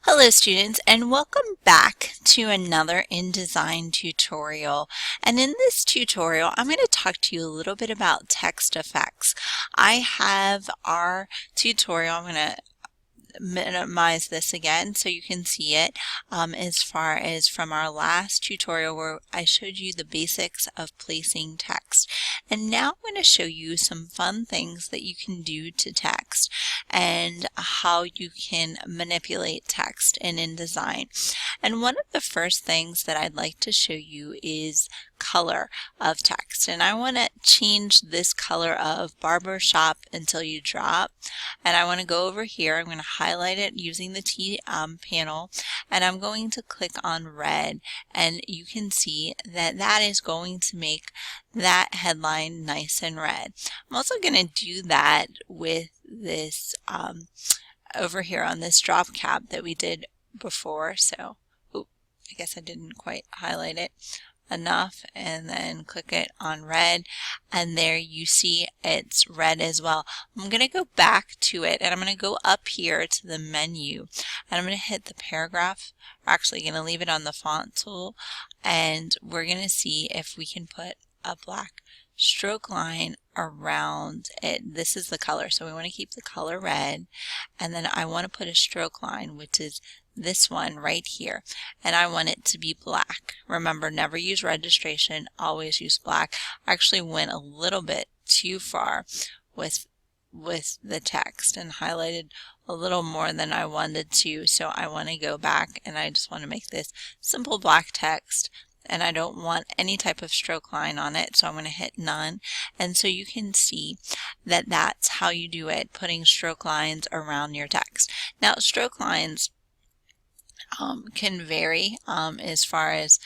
Hello students, and welcome back to another InDesign tutorial. And in this tutorial I'm going to talk to you a little bit about text effects. I have our tutorial. I'm going to minimize this again so you can see it, as far as from our last tutorial where I showed you the basics of placing text. And now I'm going to show you some fun things that you can do to text and how you can manipulate text in InDesign. And one of the first things that I'd like to show you is color of text. And I want to change this color of barbershop until you drop. And I want to go over here. I'm going to highlight it using the T panel, and I'm going to click on red, and you can see that that is going to make that headline nice and red. I'm also going to do that with this over here on this drop cap that we did before. So I guess I didn't quite highlight it enough, and then click it on red, and there you see it's red as well. I'm going to go back to it, and I'm going to go up here to the menu, and I'm going to hit the paragraph. We're actually going to leave it on the font tool, and we're going to see if we can put a black stroke line around it. This is the color, so we want to keep the color red, and then I want to put a stroke line, which is this one right here, and I want it to be black. Remember, never use registration, always use black. I actually went a little bit too far with the text and highlighted a little more than I wanted to, so I want to go back and I just want to make this simple black text, and I don't want any type of stroke line on it, so I'm going to hit none. And so you can see that that's how you do it, putting stroke lines around your text. Now, stroke lines can vary as far as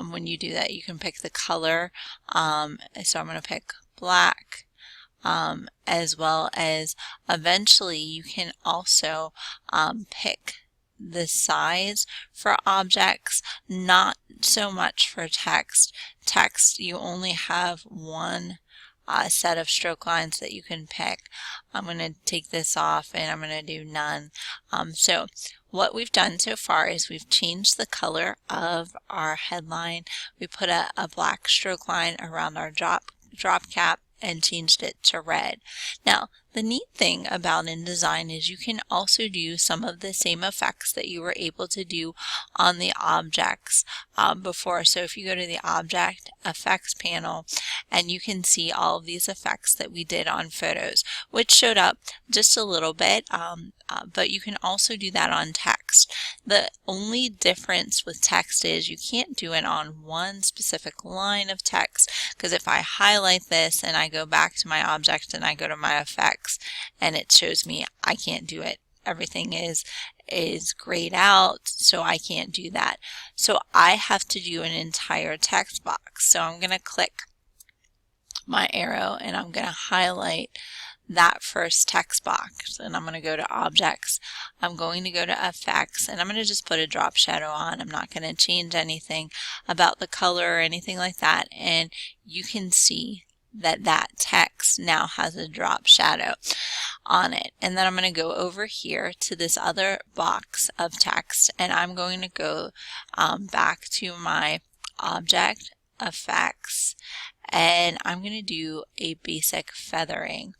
when you do that. You can pick the color, so I'm going to pick black, as well as eventually you can also pick the size for objects, not so much for text. Text, you only have one set of stroke lines that you can pick. I'm going to take this off and I'm going to do none. So what we've done so far is we've changed the color of our headline. We put a black stroke line around our drop cap and changed it to red. Now, the neat thing about InDesign is you can also do some of the same effects that you were able to do on the objects before. So if you go to the Object Effects panel, and you can see all of these effects that we did on photos, which showed up just a little bit, but you can also do that on text. The only difference with text is you can't do it on one specific line of text, because if I highlight this and I go back to my object and I go to my effects and it shows me I can't do it. Everything is grayed out, so I can't do that. So I have to do an entire text box. So I'm going to click my arrow and I'm going to highlight that first text box, and I'm going to go to Objects. I'm going to go to Effects, and I'm going to just put a drop shadow on. I'm not going to change anything about the color or anything like that, and you can see that that text now has a drop shadow on it. And then I'm going to go over here to this other box of text, and I'm going to go back to my Object Effects, and I'm going to do a basic feathering,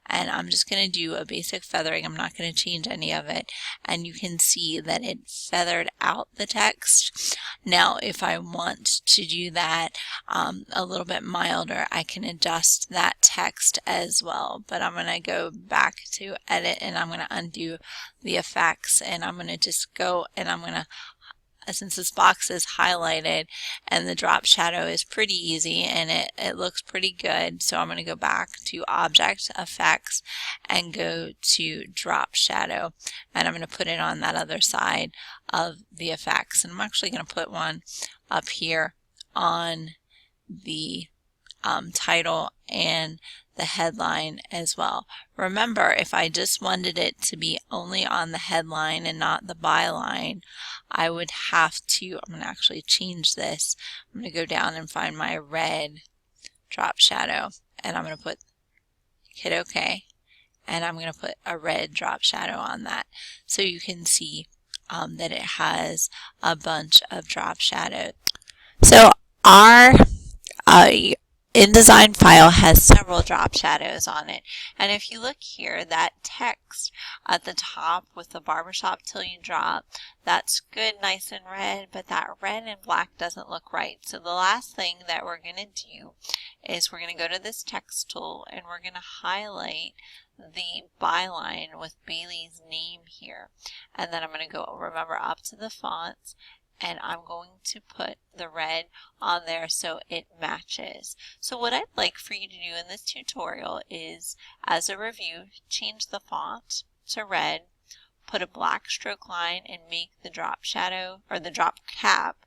and I'm just going to do a basic feathering. I'm not going to change any of it, and you can see that it feathered out the text. Now if I want to do that a little bit milder, I can adjust that text as well, but I'm going to go back to Edit, and I'm going to undo the effects, and I'm going to just go and I'm going to, since this box is highlighted and the drop shadow is pretty easy and it looks pretty good, so I'm going to go back to Object Effects and go to Drop Shadow, and I'm going to put it on that other side of the effects, and I'm actually going to put one up here on the title and the headline as well. Remember, if I just wanted it to be only on the headline and not the byline, I would have to, I'm going to actually change this. I'm going to go down and find my red drop shadow, and I'm going to hit OK, and I'm going to put a red drop shadow on that, so you can see that it has a bunch of drop shadows. So our InDesign file has several drop shadows on it. And if you look here, that text at the top with the barbershop till you drop, that's good, nice and red, but that red and black doesn't look right. So the last thing that we're going to do is we're going to go to this text tool and we're going to highlight the byline with Bailey's name here. And then I'm going to go, remember, up to the fonts, and I'm going to put the red on there so it matches. So what I'd like for you to do in this tutorial is, as a review, change the font to red, put a black stroke line, and make the drop shadow, or the drop cap,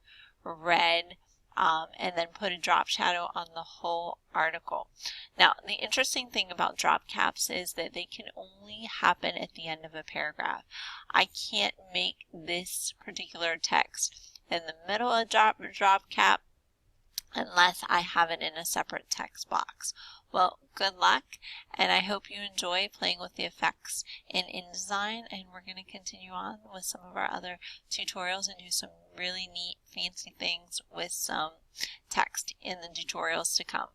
red, and then put a drop shadow on the whole article. Now, the interesting thing about drop caps is that they can only happen at the end of a paragraph. I can't make this particular text in the middle of drop cap unless I have it in a separate text box. Well, good luck, and I hope you enjoy playing with the effects in InDesign, and we're going to continue on with some of our other tutorials and do some really neat, fancy things with some text in the tutorials to come.